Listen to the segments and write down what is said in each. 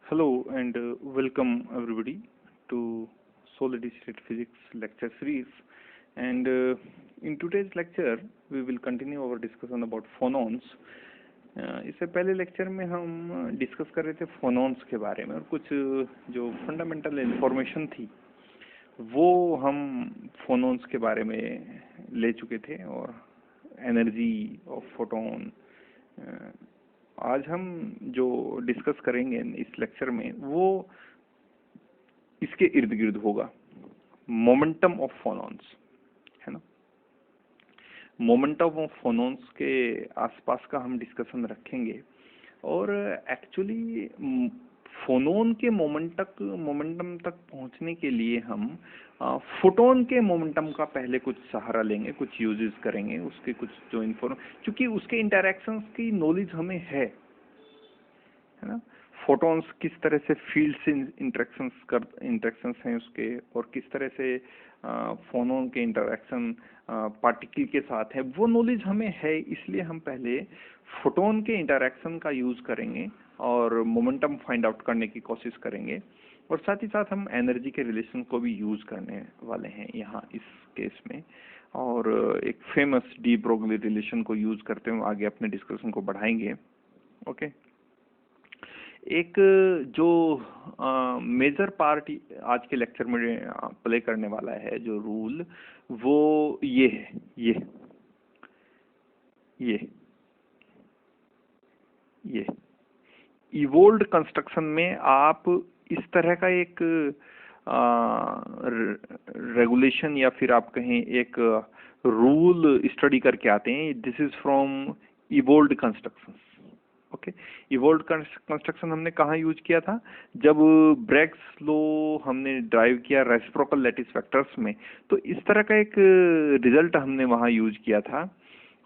Hello and welcome everybody to Solid-State Physics lecture series. And in today's lecture, we will continue our discussion about phonons. इससे पहले lecture में हम discuss कर रहे थे फोनॉन्स के बारे में और कुछ जो फंडामेंटल इंफॉर्मेशन थी वो हम फोनॉन्स के बारे में ले चुके थे और एनर्जी ऑफ फोटोन। आज हम जो डिस्कस करेंगे इस लेक्चर में वो इसके इर्द गिर्द होगा, मोमेंटम ऑफ फोनॉन्स, है ना। मोमेंटम ऑफ फोनॉन्स के आसपास का हम डिस्कशन रखेंगे और एक्चुअली फोनोन के मोमेंटम तक पहुंचने के लिए हम फोटोन के मोमेंटम का पहले कुछ सहारा लेंगे, कुछ यूजेस करेंगे, उसके कुछ जो क्योंकि उसके इंटरैक्शंस की नॉलेज हमें है ना। फोटॉन्स किस तरह से फील्ड से इंटरेक्शंस हैं उसके, और किस तरह से फोनोन के इंटरैक्शन पार्टिकल के साथ है, वो नॉलेज हमें है। इसलिए हम पहले फोटोन के इंटरैक्शन का यूज करेंगे और मोमेंटम फाइंड आउट करने की कोशिश करेंगे, और साथ ही साथ हम एनर्जी के रिलेशन को भी यूज करने वाले हैं यहाँ इस केस में, और एक फेमस डी ब्रोगली रिलेशन को यूज करते हुए आगे अपने डिस्कशन को बढ़ाएंगे। ओके, एक जो मेजर पार्ट आज के लेक्चर में प्ले करने वाला है जो रूल, वो ये है, ये इवोल्व्ड कंस्ट्रक्शन में आप इस तरह का एक रेगुलेशन या फिर आप कहें एक रूल स्टडी करके आते हैं। This is from evolved construction. Okay, evolved construction हमने कहाँ यूज किया था? जब ब्रैग्स लॉ हमने ड्राइव किया रेसिप्रोकल लैटिस वेक्टर्स में, तो इस तरह का एक रिजल्ट हमने वहाँ यूज किया था,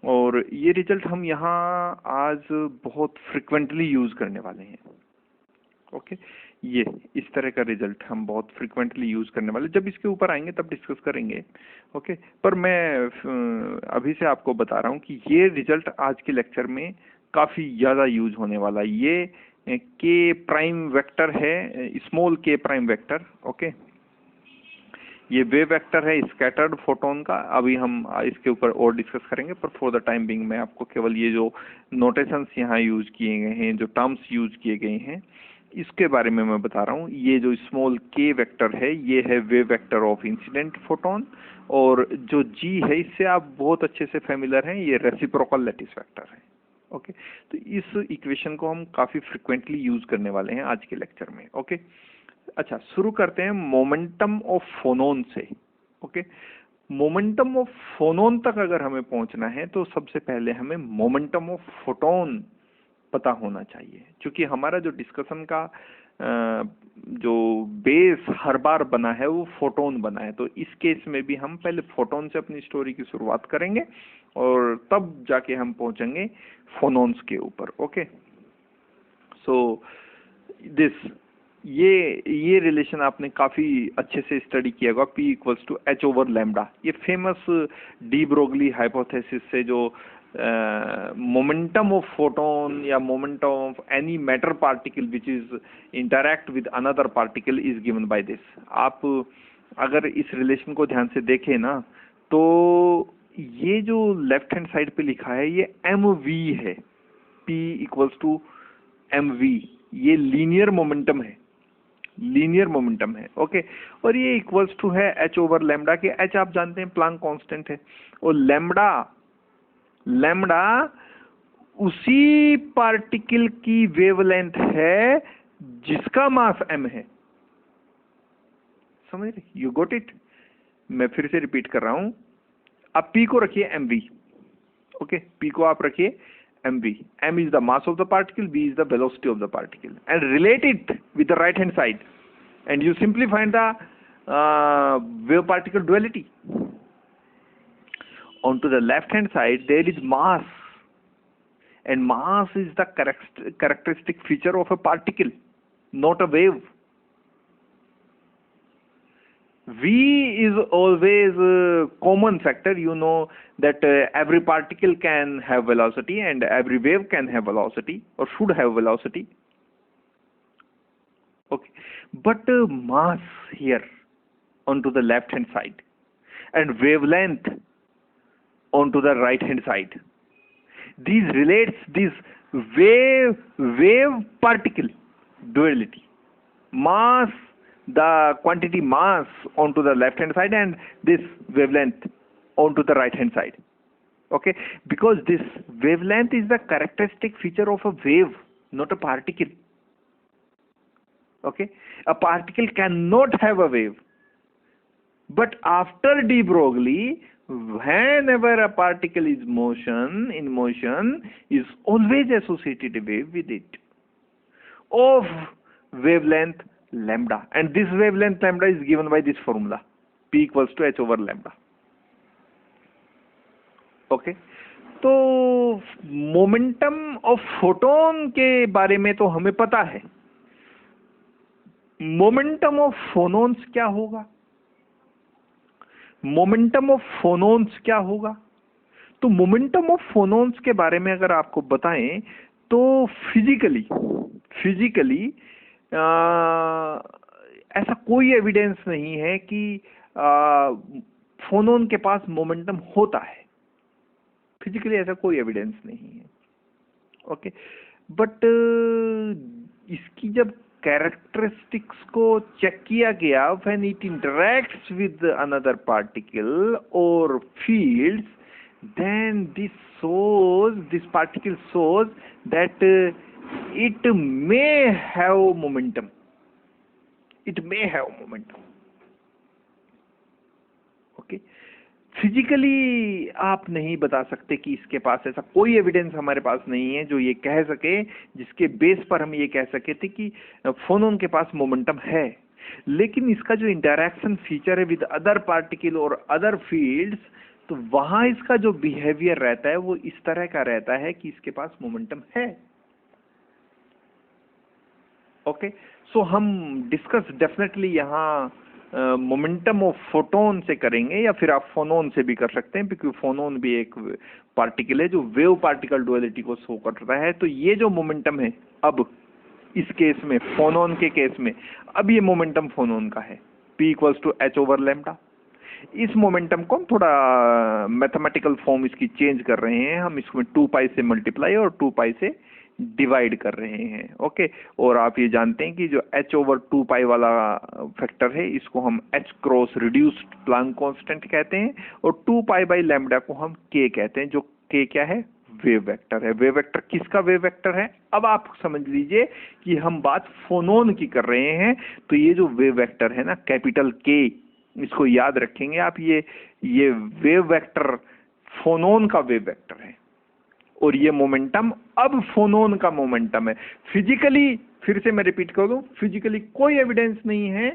और ये रिजल्ट हम यहाँ आज बहुत फ्रिक्वेंटली यूज करने वाले हैं। ओके, ये इस तरह का रिजल्ट हम बहुत फ्रिक्वेंटली यूज करने वाले, जब इसके ऊपर आएंगे तब डिस्कस करेंगे। ओके, पर मैं अभी से आपको बता रहा हूँ कि ये रिजल्ट आज के लेक्चर में काफी ज्यादा यूज होने वाला है। ये के प्राइम वेक्टर है, स्मॉल के प्राइम वेक्टर। ओके, ये वेव वेक्टर है स्कैटर्ड फोटोन का। अभी हम इसके ऊपर और डिस्कस करेंगे, पर फॉर द टाइम बिंग मैं आपको केवल ये जो नोटेशंस यहाँ यूज किए गए हैं, जो टर्म्स यूज किए गए हैं, इसके बारे में मैं बता रहा हूँ। ये जो स्मॉल के वेक्टर है ये है wave vector of incident photon, और जो जी है इससे आप बहुत अच्छे से फेमिलियर हैं, ये रेसिप्रोकल लैटिस वेक्टर है। ओके, तो इस इक्वेशन को हम काफी फ्रिक्वेंटली यूज करने वाले हैं आज के लेक्चर में। ओके, अच्छा, शुरू करते हैं मोमेंटम ऑफ फोनोन से। ओके, मोमेंटम ऑफ फोनोन तक अगर हमें पहुंचना है तो सबसे पहले हमें मोमेंटम ऑफ फोटोन पता होना चाहिए, क्योंकि हमारा जो डिस्कशन का जो बेस हर बार बना है वो फोटोन बना है। तो इस केस में भी हम पहले फोटोन से अपनी स्टोरी की शुरुआत करेंगे और तब जाके हम पहुंचेंगे फोनोन्स के ऊपर। ओके, सो दिस ये रिलेशन आपने काफी अच्छे से स्टडी किया होगा, P equals to H over lambda. ये फेमस डी ब्रोगली हाइपोथेसिस से जो मोमेंटम ऑफ फोटोन या momentum of any matter particle which is interact with another particle is given by this. आप अगर इस रिलेशन को ध्यान से देखें ना, तो ये जो लेफ्ट हैंड साइड पे लिखा है ये mv है, P इक्वल्स टू mv। ये लीनियर मोमेंटम है, लीनियर मोमेंटम है। ओके, और ये इक्वल्स टू है H ओवर लैम्डा के। H आप जानते हैं प्लांक कांस्टेंट है, और लैम्डा उसी पार्टिकल की वेवलेंथ है जिसका मास m है। समझ रहे? You got it? मैं फिर से रिपीट कर रहा हूं। अब P को रखिए mv। ओके, P को आप रखिए mv। m is the mass of the particle, v is the velocity of the particle, and relate it with the right hand side, and you simply find the wave particle duality. Onto the left hand side there is mass, and mass is the characteristic feature of a particle, not a wave. V is always a common factor. You know that every particle can have velocity and every wave can have velocity or should have velocity. Okay, but mass here onto the left hand side and wavelength onto the right hand side. These relates this wave particle duality. Mass, the quantity mass onto the left hand side and this wavelength onto the right hand side. Okay, because this wavelength is the characteristic feature of a wave, not a particle. Okay, a particle cannot have a wave, but after de Broglie, whenever a particle is in motion is always associated a wave with it of wavelength lambda, and this wavelength lambda is given by this formula, P equals to h over lambda. Okay, तो momentum of photon के बारे में तो हमें पता है, momentum of फोनोन्स क्या होगा? मोमेंटम ऑफ फोनोन्स क्या होगा? तो मोमेंटम ऑफ फोनोन्स के बारे में अगर आपको बताएं तो फिजिकली ऐसा कोई एविडेंस नहीं है कि फोनोन के पास मोमेंटम होता है। फिजिकली ऐसा कोई एविडेंस नहीं है। ओके, बट इसकी जब कैरेक्टरिस्टिक्स को चेक किया गया, when it interacts with another particle और fields, then this particle shows that it may have momentum. Okay, physically आप नहीं बता सकते कि इसके पास, ऐसा कोई एविडेंस हमारे पास नहीं है जो ये कह सके, जिसके बेस पर हम ये कह सके थे कि फोनोन के पास मोमेंटम है। लेकिन इसका जो इंटरैक्शन फीचर है विद अदर पार्टिकल और अदर फील्ड्स, तो वहां इसका जो बिहेवियर रहता है वो इस तरह का रहता है कि इसके पास मोमेंटम है। ओके, सो हम डिस्कस डेफिनेटली यहाँ मोमेंटम ऑफ फोटोन से करेंगे, या फिर आप फोनोन से भी कर सकते हैं, क्योंकि फोनोन भी एक पार्टिकल है जो वेव पार्टिकल डुअलिटी को शो करता है। तो ये जो मोमेंटम है अब इस केस में, फोनोन के केस में, अब ये मोमेंटम फोनोन का है, P equals to h over lambda. इस मोमेंटम को हम थोड़ा मैथमेटिकल फॉर्म इसकी चेंज कर रहे हैं, हम इसमें 2 पाई से मल्टीप्लाई और 2 पाई से डिवाइड कर रहे हैं। ओके, और आप ये जानते हैं कि जो h ओवर 2 पाई वाला फैक्टर है, इसको हम h cross reduced Planck constant कहते हैं, और 2 पाई बाई लैम्डा को हम k कहते हैं, जो k क्या है? वेव वेक्टर है। वेव वेक्टर किसका वेव वेक्टर है? अब आप समझ लीजिए कि हम बात फोनोन की कर रहे हैं, तो ये जो वेव वेक्टर है ना, कैपिटल K, इसको याद रखेंगे आप, ये वेव वेक्टर फोनोन का वेव वेक्टर है, और ये मोमेंटम अब फोनोन का मोमेंटम है। फिजिकली, फिर से मैं रिपीट कर दूं, फिजिकली कोई एविडेंस नहीं है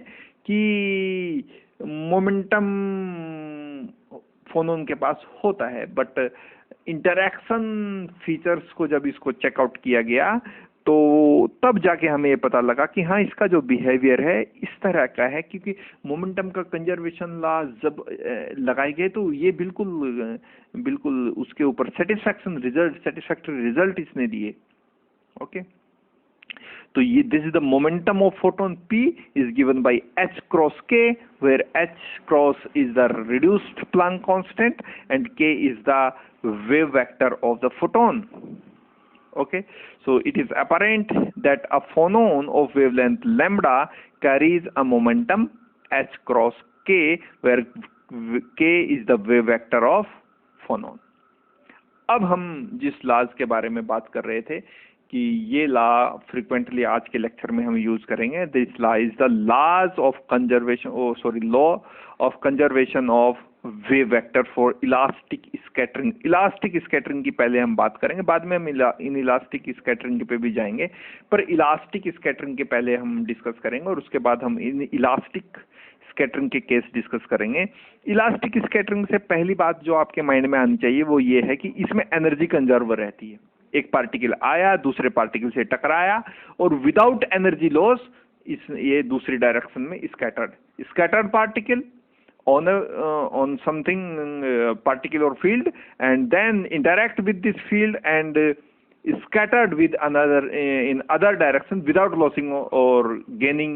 कि मोमेंटम फोनोन के पास होता है, बट इंटरैक्शन फीचर्स को जब इसको चेकआउट किया गया तो तब जाके हमें ये पता लगा कि हाँ, इसका जो बिहेवियर है इस तरह का है, क्योंकि मोमेंटम का कंजर्वेशन लॉ जब लगाए गए तो ये बिल्कुल उसके ऊपर सेटिस्फैक्टरी रिजल्ट इसने दिए। ओके, तो ये this is the momentum of photon P is given by h cross k, where h cross is the reduced Planck constant and k is the wave vector of the photon. Okay, so it is apparent that a phonon of wavelength lambda carries a momentum h cross k, where k is the wave vector of phonon. अब हम जिस laws के बारे में बात कर रहे थे कि ये लॉ फ्रीक्वेंटली आज के लेक्चर में हम यूज करेंगे, this law is the laws of conservation, law of conservation of wave vector for elastic scattering. Elastic scattering की पहले हम बात करेंगे, बाद में हम इन इलास्टिक स्कैटरिंग पे भी जाएंगे, पर इलास्टिक स्कैटरिंग के पहले हम डिस्कस करेंगे, और उसके बाद हम इन इलास्टिक स्कैटरिंग के केस डिस्कस करेंगे। इलास्टिक स्कैटरिंग से पहली बात जो आपके माइंड में आनी चाहिए वो ये है कि इसमें एनर्जी कंजर्व रहती है। एक पार्टिकल आया, दूसरे पार्टिकल से टकराया, और विदाउट एनर्जी लॉस ये दूसरी डायरेक्शन में scattered particle on something particle or field, and then interact with this field and scattered with another in other direction without losing or gaining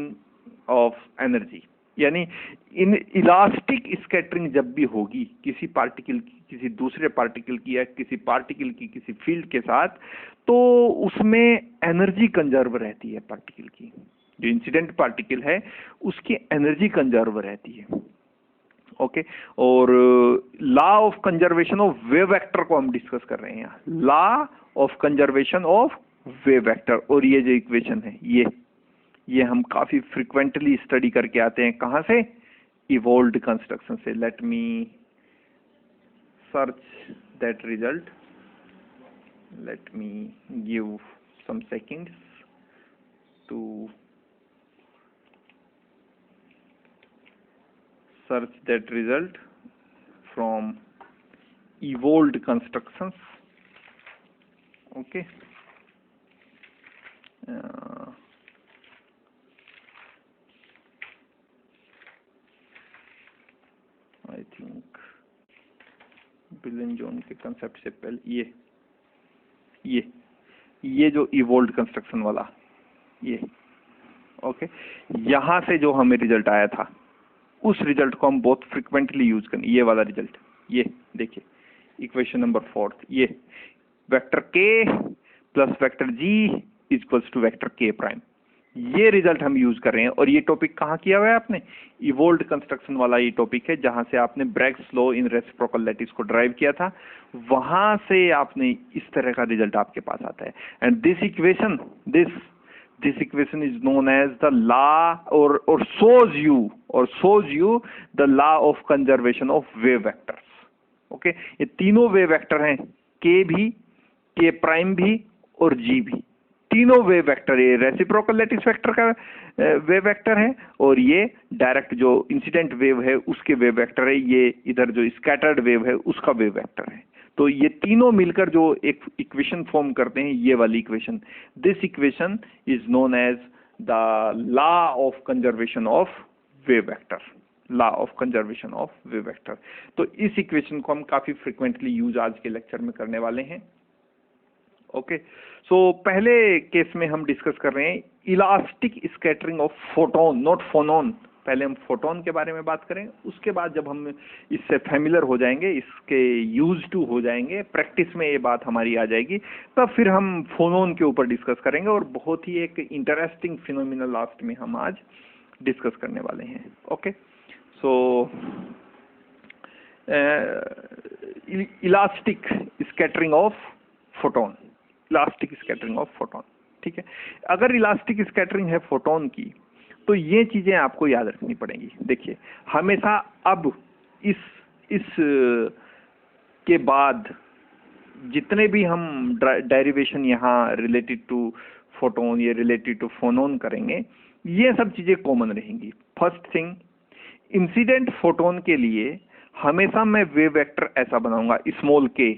of energy। यानी इन elastic scattering जब भी होगी किसी particle की किसी दूसरे पार्टिकल की या किसी पार्टिकल की किसी फील्ड के साथ, तो उसमें एनर्जी कंजर्व रहती है। पार्टिकल की जो इंसिडेंट पार्टिकल है उसकी एनर्जी कंजर्व रहती है। ओके, और law of conservation of wave vector को हम डिस्कस कर रहे हैं यहाँ, law of conservation of wave vector. और ये जो इक्वेशन है ये हम काफी फ्रिक्वेंटली स्टडी करके आते हैं। कहां से? इवोल्व्ड कंस्ट्रक्शन से। Let me search that result, let me give some seconds to search that result from evolved constructions। Okay, I think बिलन जोन के कंसेप्ट से पहले ये जो इवोल्व्ड कंस्ट्रक्शन वाला ये ओके, यहां से जो हमें रिजल्ट आया था उस रिजल्ट को हम बहुत फ्रिक्वेंटली यूज करें। ये वाला रिजल्ट, ये देखिए इक्वेशन नंबर 4, ये vector K plus vector G equals to vector K prime, ये रिजल्ट हम यूज कर रहे हैं। और ये टॉपिक कहाँ किया हुआ है आपने? इवोल्व्ड कंस्ट्रक्शन वाला ये टॉपिक है, जहां से आपने Bragg's law in reciprocal lattice को ड्राइव किया था, वहां से आपने इस तरह का रिजल्ट आपके पास आता है। And this equation this equation is known as the law or shows you the law of conservation of wave vectors। Okay, ये तीनों वेव वेक्टर हैं, k भी, k प्राइम भी और g भी। तीनों वेव वेक्टर, ये रेसिप्रोकल लैटिस वेक्टर का वेव वेक्टर है और ये डायरेक्ट जो इंसिडेंट वेव है उसके वेव वेक्टर है, ये इधर जो स्कैटर्ड वेव है उसका वेव वेक्टर है। तो ये तीनों मिलकर जो एक इक्वेशन फॉर्म करते हैं, ये वाली equation, this equation is known as the law of conservation of wave vector, law of conservation of wave vector. तो इस इक्वेशन को हम काफी फ्रिक्वेंटली यूज आज के लेक्चर में करने वाले हैं। ओके, सो पहले केस में हम डिस्कस कर रहे हैं elastic scattering of photon, not phonon. पहले हम फोटोन के बारे में बात करें, उसके बाद जब हम इससे फैमिलियर हो जाएंगे, इसके यूज टू हो जाएंगे, प्रैक्टिस में ये बात हमारी आ जाएगी, तब फिर हम फोनोन के ऊपर डिस्कस करेंगे। और बहुत ही एक इंटरेस्टिंग फिनोमिना लास्ट में हम आज डिस्कस करने वाले हैं। Okay, so elastic scattering of photon, elastic scattering of photon. ठीक है, अगर इलास्टिक स्कैटरिंग है फोटोन की, तो ये चीजें आपको याद रखनी पड़ेंगी। देखिए, हमेशा अब इस के बाद जितने भी हम डेरिवेशन यहाँ रिलेटेड टू फोटोन या रिलेटेड टू फोनोन करेंगे, ये सब चीजें कॉमन रहेंगी। फर्स्ट थिंग, इंसिडेंट फोटोन के लिए हमेशा मैं वेव वेक्टर ऐसा बनाऊंगा, स्मॉल के।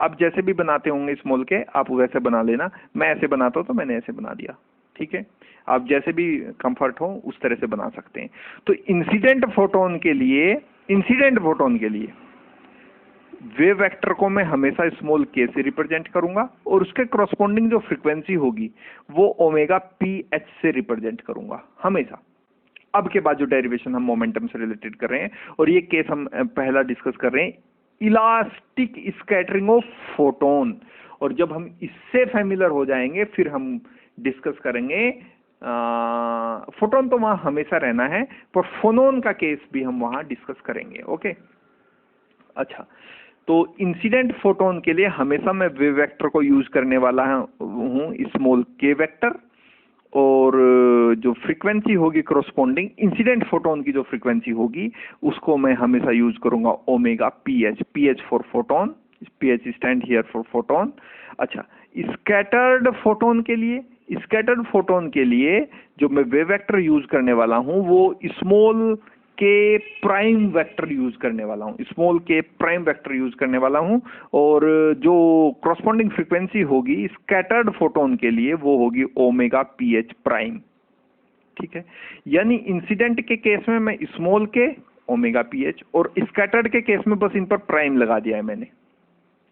आप जैसे भी बनाते होंगे स्मॉल के, आप वैसे बना लेना। मैं ऐसे बनाता हूं तो मैंने ऐसे बना दिया। ठीक है, आप जैसे भी कंफर्ट हो उस तरह से बना सकते हैं। तो इंसिडेंट फोटोन के लिए वेव वेक्टर को मैं हमेशा स्मॉल के से रिप्रेजेंट करूंगा और उसके करस्पॉन्डिंग जो फ्रीक्वेंसी होगी वो ओमेगा पी एच से रिप्रेजेंट करूंगा हमेशा। अब के बाद जो डेरिवेशन हम मोमेंटम से रिलेटेड कर रहे हैं, और ये केस हम पहला डिस्कस कर रहे हैं इलास्टिक स्कैटरिंग ऑफ फोटोन। और जब हम इससे फैमिलियर हो जाएंगे फिर हम डिस्कस करेंगे फोटोन, तो वहां हमेशा रहना है, पर फोनोन का केस भी हम वहां डिस्कस करेंगे। ओके, अच्छा, तो इंसिडेंट फोटोन के लिए हमेशा मैं वेव वेक्टर को यूज करने वाला हूं स्मॉल के वेक्टर, और जो फ्रीक्वेंसी होगी करस्पॉन्डिंग इंसिडेंट फोटोन की जो फ्रीक्वेंसी होगी उसको मैं हमेशा यूज करूंगा omega pH, pH for photon, pH stand here for photon. अच्छा, स्कैटर्ड फोटोन के लिए जो मैं वेव वेक्टर यूज करने वाला हूं वो स्मॉल के प्राइम वेक्टर यूज करने वाला हूं, स्मॉल के प्राइम वेक्टर यूज करने वाला हूं। और जो करस्पॉन्डिंग फ्रीक्वेंसी होगी स्कैटर्ड फोटोन के लिए वो होगी ओमेगा पीएच प्राइम। ठीक है, यानी इंसिडेंट के केस में मैं स्मॉल के ओमेगा पीएच, और स्कैटर्ड के केस में बस इन पर प्राइम लगा दिया है मैंने।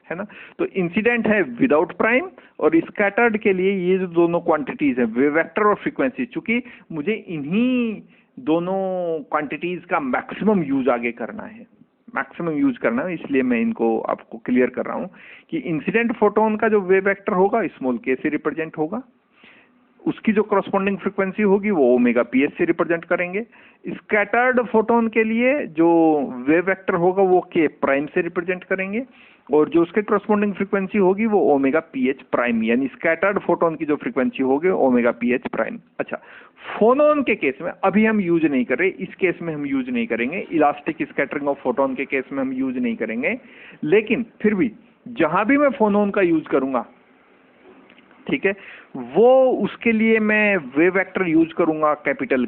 है ना। तो इंसिडेंट है विदाउट प्राइम, और स्कैटर्ड के लिए ये जो दोनों क्वांटिटीज है वेव वेक्टर और फ्रीक्वेंसी, चूंकि मुझे इन्हीं दोनों क्वांटिटीज का मैक्सिमम यूज आगे करना है, मैक्सिमम यूज करना है, इसलिए मैं इनको आपको क्लियर कर रहा हूं कि इंसिडेंट फोटोन का जो वेव वेक्टर होगा स्मॉल के से रिप्रेजेंट होगा, उसकी जो करस्पॉन्डिंग फ्रीक्वेंसी होगी वो ओमेगा पी एच से रिप्रेजेंट करेंगे। स्कैटर्ड फोटोन के लिए जो वेव वेक्टर होगा वो के प्राइम से रिप्रेजेंट करेंगे, और जो उसके करस्पॉन्डिंग फ्रीक्वेंसी होगी वो ओमेगा पी एच प्राइम, यानी स्कैटर्ड फोटोन की जो फ्रीक्वेंसी होगी ओमेगा पी एच प्राइम। अच्छा, फोनोन के केस में अभी हम यूज नहीं कर रहे, इस केस में हम यूज नहीं करेंगे, इलास्टिक स्कैटरिंग ऑफ फोटोन के केस में हम यूज नहीं करेंगे, लेकिन फिर भी जहां भी मैं फोनोन का यूज करूंगा, ठीक है, वो उसके लिए मैं वेव वेक्टर यूज करूंगा कैपिटल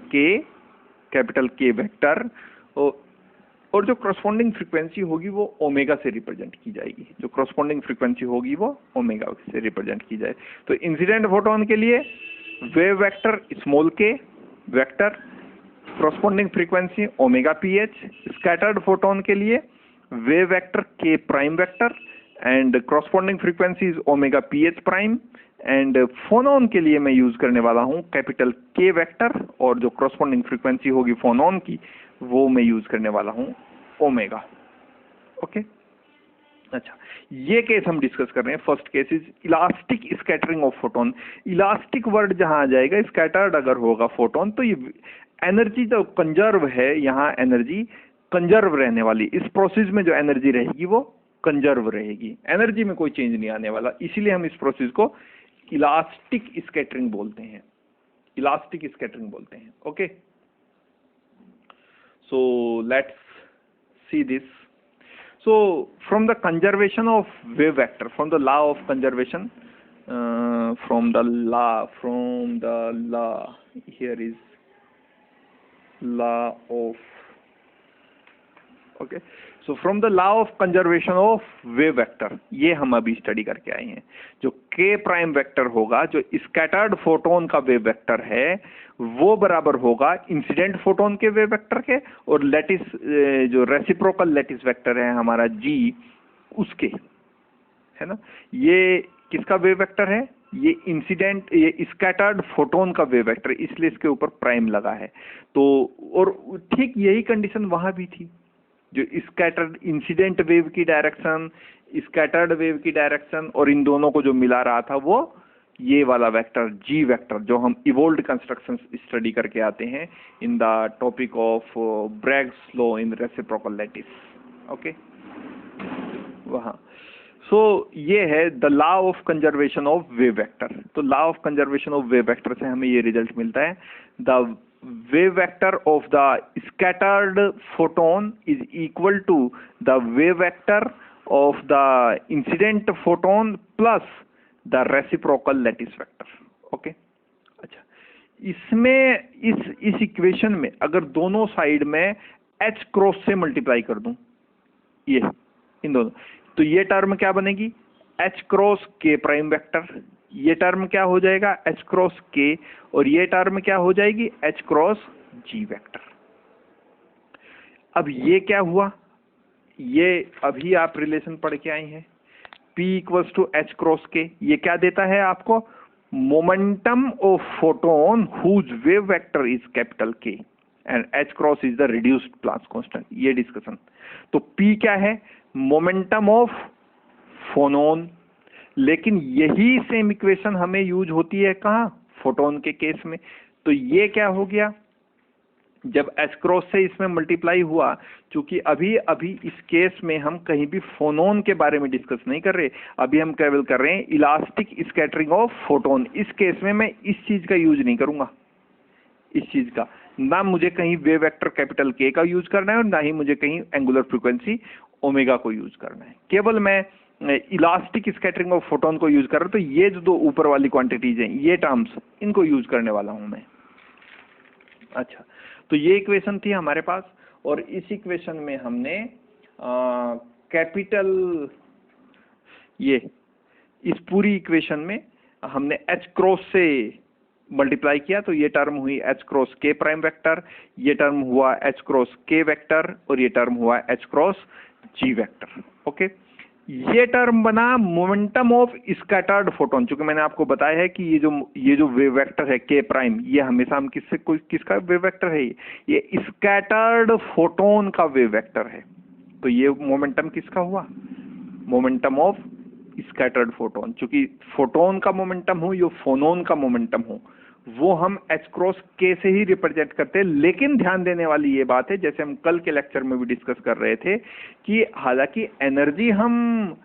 के वेक्टर, और जो करस्पॉन्डिंग फ्रीक्वेंसी होगी वो ओमेगा से रिप्रेजेंट की जाएगी, जो करस्पॉन्डिंग फ्रीक्वेंसी होगी वो ओमेगा से रिप्रेजेंट की जाए। तो इंसिडेंट फोटोन के लिए वेव वेक्टर स्मॉल के vector, corresponding frequency omega P H. Scattered photon के लिए wave vector K prime vector and corresponding frequency is omega P H prime, and phonon के लिए मैं यूज करने वाला हूं कैपिटल के वेक्टर, और जो करस्पॉन्डिंग फ्रीक्वेंसी होगी फोनोन की वो मैं यूज करने वाला हूं ओमेगा। ओके, अच्छा, ये केस हम डिस्कस कर रहे हैं। First case is elastic scattering of photon. Elastic word जहां आ जाएगा, स्कैटर्ड अगर होगा फोटोन, तो ये एनर्जी जो कंजर्व है, यहाँ एनर्जी कंजर्व रहने वाली, इस प्रोसेस में जो एनर्जी रहेगी वो कंजर्व रहेगी, एनर्जी में कोई चेंज नहीं आने वाला, इसीलिए हम इस प्रोसेस को इलास्टिक स्कैटरिंग बोलते हैं, इलास्टिक स्कैटरिंग बोलते हैं। Okay, so let's see this. So from the conservation of wave vector, from the law of conservation, from the law, here is law of, okay, so from the law of conservation of wave vector, ये हम अभी study करके आए हैं। जो k prime vector होगा, जो scattered photon का वेव वेक्टर है, वो बराबर होगा इंसिडेंट फोटोन के वेव वेक्टर के, और लैटिस जो रेसिप्रोकल लैटिस वेक्टर है हमारा g, उसके, है ना। ये किसका वेव वेक्टर है? ये इंसिडेंट, ये स्कैटर्ड फोटोन का वेव वेक्टर, इसलिए इसके ऊपर प्राइम लगा है। तो और ठीक यही कंडीशन वहां भी थी, जो स्कैटर्ड इंसिडेंट वेव की डायरेक्शन, स्कैटर्ड वेव की डायरेक्शन, और इन दोनों को जो मिला रहा था वो ये वाला वेक्टर जी वेक्टर, जो हम इवोल्व्ड कंस्ट्रक्शंस स्टडी करके आते हैं in the topic of Bragg's law in reciprocal lattice. Okay, वहां सो ये है the law of conservation of wave vector. तो law of conservation of wave vector से हमें ये रिजल्ट मिलता है, the wave vector of the scattered photon is equal to the wave vector of the incident photon plus the reciprocal lattice vector. Okay, अच्छा, इसमें इस equation में अगर दोनों साइड में h क्रॉस से मल्टीप्लाई कर दूं, ये इन दोनों, तो ये टर्म क्या बनेगी? h cross k prime vector, ये टर्म क्या हो जाएगा? h क्रॉस k, और ये टर्म क्या हो जाएगी? h cross g vector. अब ये क्या हुआ? ये अभी आप रिलेशन पढ़ के आए हैं, p equals to h cross k। ये क्या देता है आपको? Momentum of photon whose wave vector is capital K and h cross is the reduced Planck's constant. ये डिस्कशन। तो p क्या है? Momentum of phonon. लेकिन यही सेम इक्वेशन हमें यूज होती है कहाँ? फोटोन के केस में। तो ये क्या हो गया? जब h क्रॉस से इसमें मल्टीप्लाई हुआ, क्योंकि अभी इस केस में हम कहीं भी फोनोन के बारे में डिस्कस नहीं कर रहे, अभी हम केवल कर रहे हैं इलास्टिक स्कैटरिंग ऑफ फोटोन। इस केस में मैं इस चीज का यूज नहीं करूंगा, इस चीज का ना मुझे कहीं वेव वेक्टर कैपिटल K का यूज करना है, और ना ही मुझे कहीं एंगुलर फ्रीक्वेंसी ओमेगा को यूज करना है। केवल मैं इलास्टिक स्कैटरिंग ऑफ फोटोन को यूज कर रहा हूं। तो ये जो दो ऊपर वाली क्वांटिटीज हैं, ये टर्म्स, इनको यूज करने वाला हूं मैं। अच्छा, तो ये इक्वेशन थी हमारे पास, और इस इक्वेशन में हमने कैपिटल, ये इस पूरी इक्वेशन में हमने h क्रॉस से मल्टीप्लाई किया, तो ये टर्म हुई h cross k prime vector, ये टर्म हुआ h क्रॉस k वेक्टर, और ये टर्म हुआ h cross g vector. Okay, ये टर्म बना मोमेंटम ऑफ स्कैटर्ड फोटोन। चूंकि मैंने आपको बताया है कि ये जो वेव वेक्टर है के प्राइम, ये हमेशा हम किसका वेव वेक्टर है, ये स्कैटर्ड फोटोन का वेव वेक्टर है। तो ये मोमेंटम किसका हुआ, मोमेंटम ऑफ स्कैटर्ड फोटोन। चूंकि फोटोन का मोमेंटम हो, ये फोनोन का मोमेंटम हो, वो हम h क्रॉस k से ही रिप्रेजेंट करते हैं। लेकिन ध्यान देने वाली ये बात है, जैसे हम कल के लेक्चर में भी डिस्कस कर रहे थे, कि हालांकि एनर्जी हम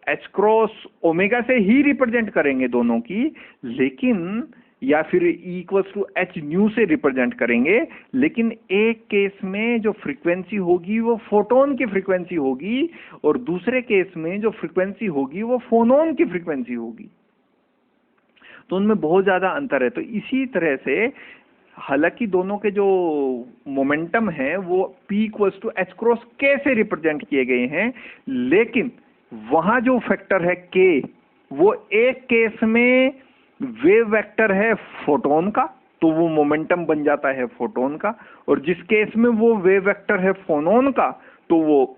h क्रॉस ओमेगा से ही रिप्रेजेंट करेंगे दोनों की, लेकिन या फिर इक्वल्स टू एच न्यू से रिप्रेजेंट करेंगे, लेकिन एक केस में जो फ्रीक्वेंसी होगी वो फोटोन की फ्रीक्वेंसी होगी, और दूसरे केस में जो फ्रीक्वेंसी होगी वो फोनोन की फ्रीक्वेंसी होगी। तो उनमें बहुत ज्यादा अंतर है। तो इसी तरह से हालांकि दोनों के जो मोमेंटम है वो P equals to H cross K से रिप्रेजेंट किए गए हैं, लेकिन वहां जो फैक्टर है K, वो एक केस में वेव वेक्टर है फोटोन का, तो वो मोमेंटम बन जाता है फोटोन का, और जिस केस में वो वेव वेक्टर है फोनोन का, तो वो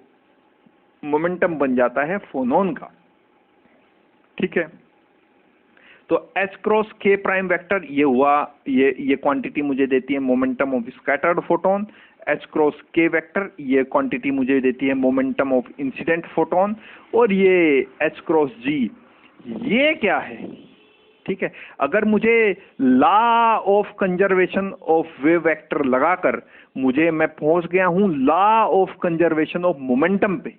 मोमेंटम बन जाता है फोनोन का। ठीक है, तो H cross K prime vector ये हुआ, ये क्वांटिटी मुझे देती है momentum of scattered photon. H cross K vector ये क्वांटिटी मुझे देती है मोमेंटम ऑफ इंसिडेंट फोटोन। और ये H क्रॉस G ये क्या है, ठीक है। अगर मुझे law of conservation of wave vector लगाकर मैं पहुंच गया हूं law of conservation of momentum पे,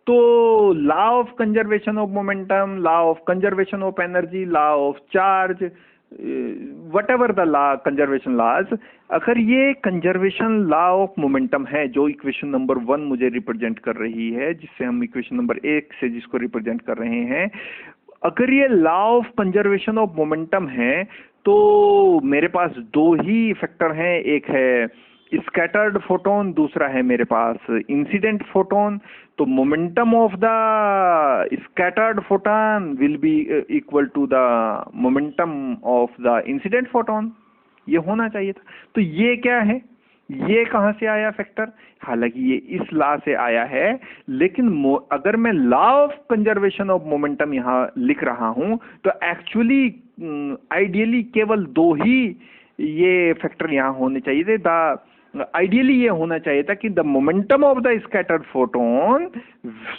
तो law of conservation of momentum, law of conservation of energy, law of charge, whatever the law conservation laws, अगर ये कंजर्वेशन लॉ ऑफ मोमेंटम है जो इक्वेशन नंबर 1 मुझे रिप्रेजेंट कर रही है, जिससे हम इक्वेशन नंबर 1 से जिसको रिप्रेजेंट कर रहे हैं, अगर ये law of conservation of momentum है, तो मेरे पास दो ही फैक्टर हैं, एक है स्कैटर्ड फोटोन, दूसरा है मेरे पास इंसिडेंट फोटोन। तो momentum of the scattered photon will be equal to the momentum of the incident photon, ये होना चाहिए था। तो ये क्या है, ये कहां से आया फैक्टर, हालांकि ये इस लॉ से आया है, लेकिन अगर मैं law of conservation of momentum यहां लिख रहा हूं, तो एक्चुअली आइडियली केवल दो ही ये फैक्टर यहां होने चाहिए थे। आइडियली ये होना चाहिए था कि the momentum of the scattered photon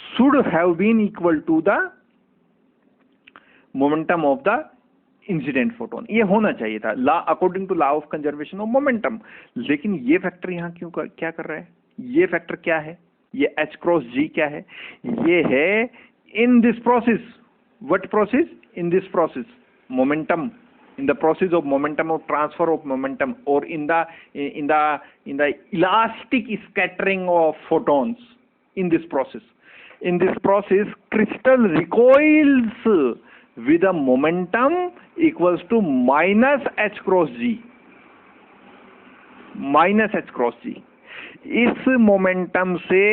should have been equal to the momentum of the incident photon, ये होना चाहिए था law according to law of conservation of momentum. लेकिन ये फैक्टर यहां क्या कर रहा है, ये फैक्टर क्या है, ये H क्रॉस G क्या है, ये है in this process, what process, in this process momentum, in the process of momentum of transfer of momentum, or in the elastic scattering of photons. In this process crystal recoils with a momentum equals to minus H cross G, minus H cross G। इस momentum से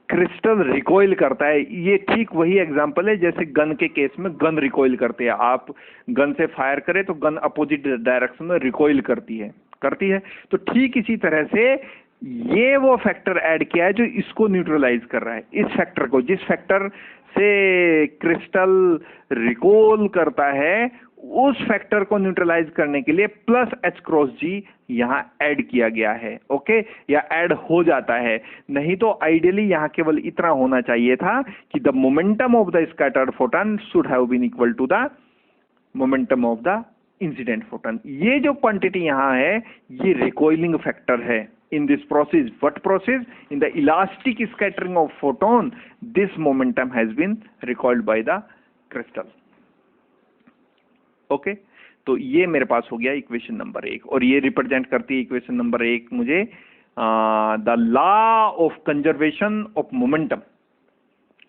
crystal recoil करता है। ये ठीक वही example है जैसे gun के केस में गन रिकॉइल करते हैं। आप गन से फायर करें तो गन अपोजिट डायरेक्शन में रिकॉइल करती है। तो ठीक इसी तरह से ये वो फैक्टर ऐड किया है जो इसको न्यूट्रलाइज कर रहा है, इस फैक्टर को, जिस फैक्टर से क्रिस्टल रिकॉल करता है, उस फैक्टर को न्यूट्रलाइज करने के लिए प्लस H क्रॉस G यहां ऐड किया गया है। ओके, या ऐड हो जाता है, नहीं तो आइडियली यहां केवल इतना होना चाहिए था कि the momentum of the scattered photon should have been equal to the momentum of the incident photon. ये जो क्वांटिटी यहां है ये रिकॉइलिंग फैक्टर है। in this process, what process, in the elastic scattering of photon, this momentum has been recoiled by the crystal. Okay, तो ये मेरे पास हो गया इक्वेशन नंबर 1, और ये रिप्रेजेंट करती है इक्वेशन नंबर 1 मुझे the law of conservation of momentum,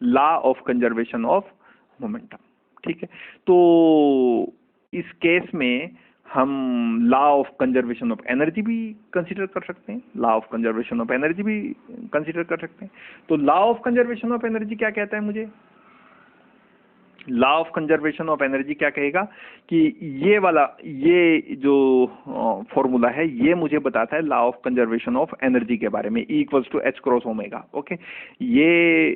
law of conservation of momentum. ठीक है, तो इस केस में हम law of conservation of energy भी कंसीडर कर सकते हैं, law of conservation of energy भी कंसीडर कर सकते हैं। तो law of conservation of energy क्या कहता है मुझे, law of conservation of energy क्या कहेगा कि ये वाला, ये जो फॉर्मूला है ये मुझे बताता है law of conservation of energy के बारे में, E = H cross omega. Okay, ये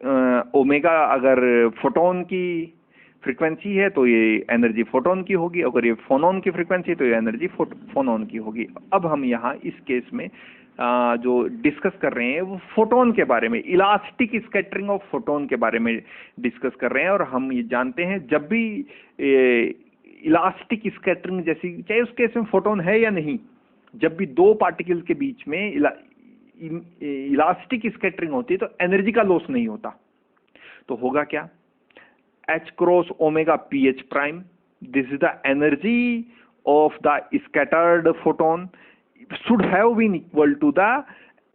ओमेगा अगर फोटोन की फ्रीक्वेंसी है तो ये एनर्जी फोटोन की होगी, अगर ये फोनोन की फ्रीक्वेंसी तो ये एनर्जी फोनोन की होगी। अब हम यहाँ इस केस में जो डिस्कस कर रहे हैं वो फोटोन के बारे में, इलास्टिक स्कैटरिंग ऑफ फोटोन के बारे में डिस्कस कर रहे हैं। और हम ये जानते हैं जब भी इलास्टिक स्कैटरिंग जैसी, चाहे उस केस में फोटोन है या नहीं, जब भी दो पार्टिकल्स के बीच में इलास्टिक स्कैटरिंग होती है तो एनर्जी का लॉस नहीं होता। तो होगा क्या, H cross omega pH prime, this is the energy of the scattered photon, should have been equal to the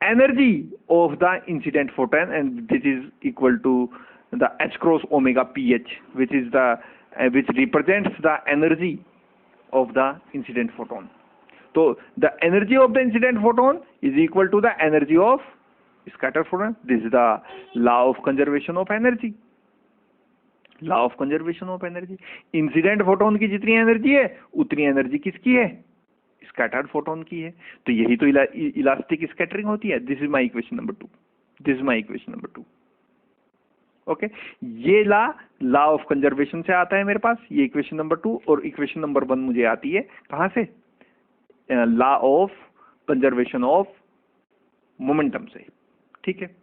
energy of the incident photon, and this is equal to the H cross omega pH, which is the which represents the energy of the incident photon. So the energy of the incident photon is equal to the energy of scattered photon. This is the law of conservation of energy. Law of conservation of energy. Incident photon की जितनी energy है उतनी energy किसकी है, scattered photon की है। तो यही तो इलास्टिक स्कैटरिंग होती है। This is my equation number 2, this is my equation number 2। Okay, ये लॉ ऑफ कंजर्वेशन से आता है मेरे पास, ये इक्वेशन नंबर 2। और इक्वेशन नंबर 1 मुझे आती है कहां से, law of conservation of momentum से। ठीक है,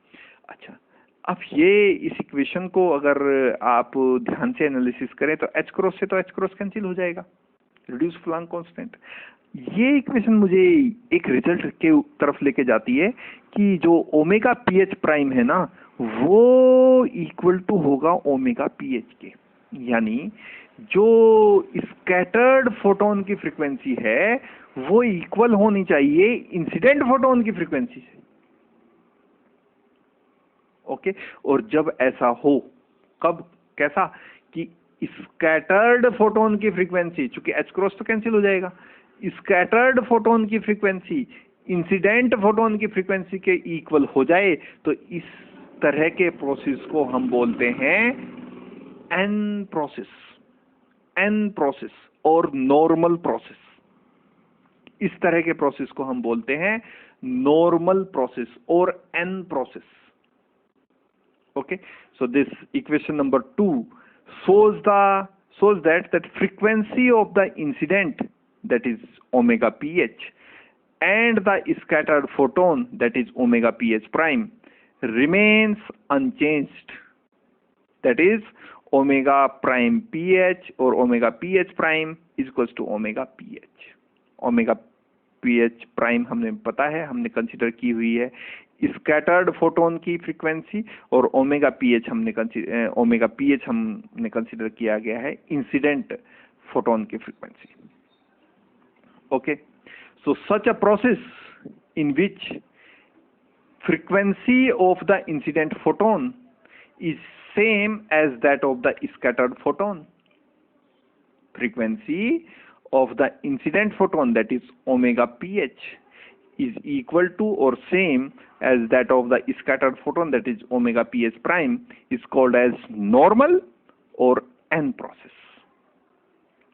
अच्छा, अब ये इस इक्वेशन को अगर आप ध्यान से एनालिसिस करें तो एच क्रॉस से तो एच क्रॉस कैंसिल हो जाएगा, रिड्यूस प्लांक कांस्टेंट। ये इक्वेशन मुझे एक रिजल्ट के तरफ लेके जाती है कि जो ओमेगा पीएच प्राइम है ना वो इक्वल टू होगा ओमेगा पीएच के, यानी जो स्कैटर्ड फोटोन की फ्रीक्वेंसी है वो इक्वल होनी चाहिए इंसिडेंट फोटोन की फ्रीक्वेंसी से। ओके, और जब ऐसा हो, कब, कैसा, कि स्कैटर्ड फोटोन की फ्रीक्वेंसी, चूंकि एच क्रॉस तो कैंसिल हो जाएगा, स्कैटर्ड फोटोन की फ्रीक्वेंसी इंसिडेंट फोटोन की फ्रीक्वेंसी के इक्वल हो जाए, तो इस तरह के प्रोसेस को हम बोलते हैं एन प्रोसेस, एन प्रोसेस और नॉर्मल प्रोसेस। इस तरह के प्रोसेस को हम बोलते हैं नॉर्मल प्रोसेस और N process. Okay, so this equation number 2 shows that frequency of the incident, that is omega ph, and the scattered photon, that is omega ph prime, remains unchanged, that is omega prime ph or omega ph prime is equals to omega ph। omega ph prime हमने पता है, हमने consider की हुई है scattered photon की frequency, और omega PH हमने कंसीडर किया गया है इंसिडेंट फोटोन की frequency. Okay, so such a process in which frequency of the incident photon is same as that of the scattered photon, frequency of the incident photon, that is omega ph, is equal to or same as that of the scattered photon, that is omega ph prime, is called as normal or n process।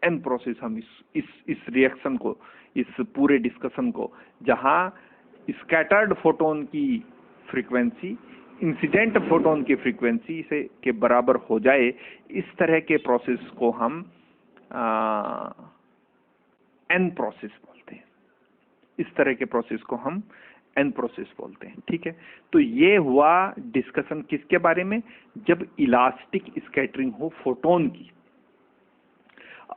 n process हम इस reaction को, इस पूरे discussion को, जहां scattered photon की frequency incident photon की frequency से के बराबर हो जाए, इस तरह के प्रोसेस को हम एन प्रोसेस बोलते हैं। इस तरह के प्रोसेस को हम एन प्रोसेस बोलते हैं। ठीक है, तो ये हुआ डिस्कशन किसके बारे में, जब इलास्टिक स्कैटरिंग हो फोटोन की।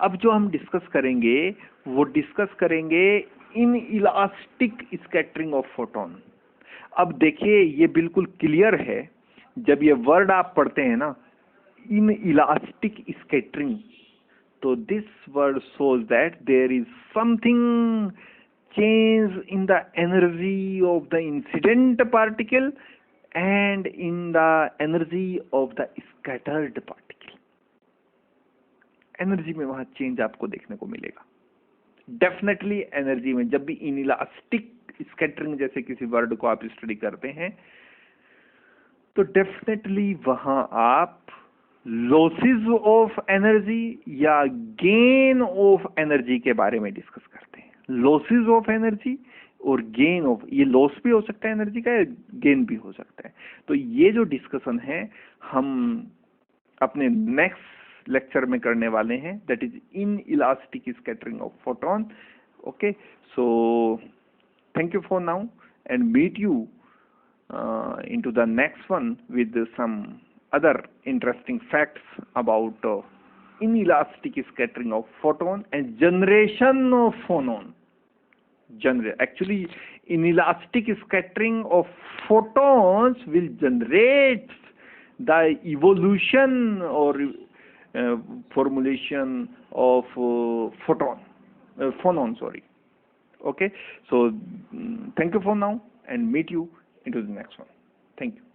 अब जो हम डिस्कस करेंगे वो डिस्कस करेंगे इन इलास्टिक स्कैटरिंग ऑफ फोटोन। अब देखिए ये बिल्कुल क्लियर है, जब ये वर्ड आप पढ़ते हैं ना, इन इलास्टिक स्कैटरिंग, तो this word shows that there is something change in the energy of the incident particle and in the energy of the scattered particle। Energy में वहां चेंज आपको देखने को मिलेगा डेफिनेटली। एनर्जी में जब भी इनइलास्टिक स्कैटरिंग जैसे किसी वर्ड को आप स्टडी करते हैं तो डेफिनेटली वहां आप लॉसेस ऑफ एनर्जी या गेन ऑफ एनर्जी के बारे में डिस्कस करते हैं। लॉसेस ऑफ एनर्जी और गेन ऑफ, ये लॉस भी हो सकता है एनर्जी का, गेन भी हो सकता है। तो ये जो डिस्कशन है हम अपने नेक्स्ट लेक्चर में करने वाले हैं, that is in elastic scattering of photon. Okay, so thank you for now and meet you into the next one with some other interesting facts about inelastic scattering of photon and generation of phonon. Actually, inelastic scattering of photons will generate the evolution or formulation of phonon, sorry. Okay, so thank you for now and meet you into the next one. Thank you.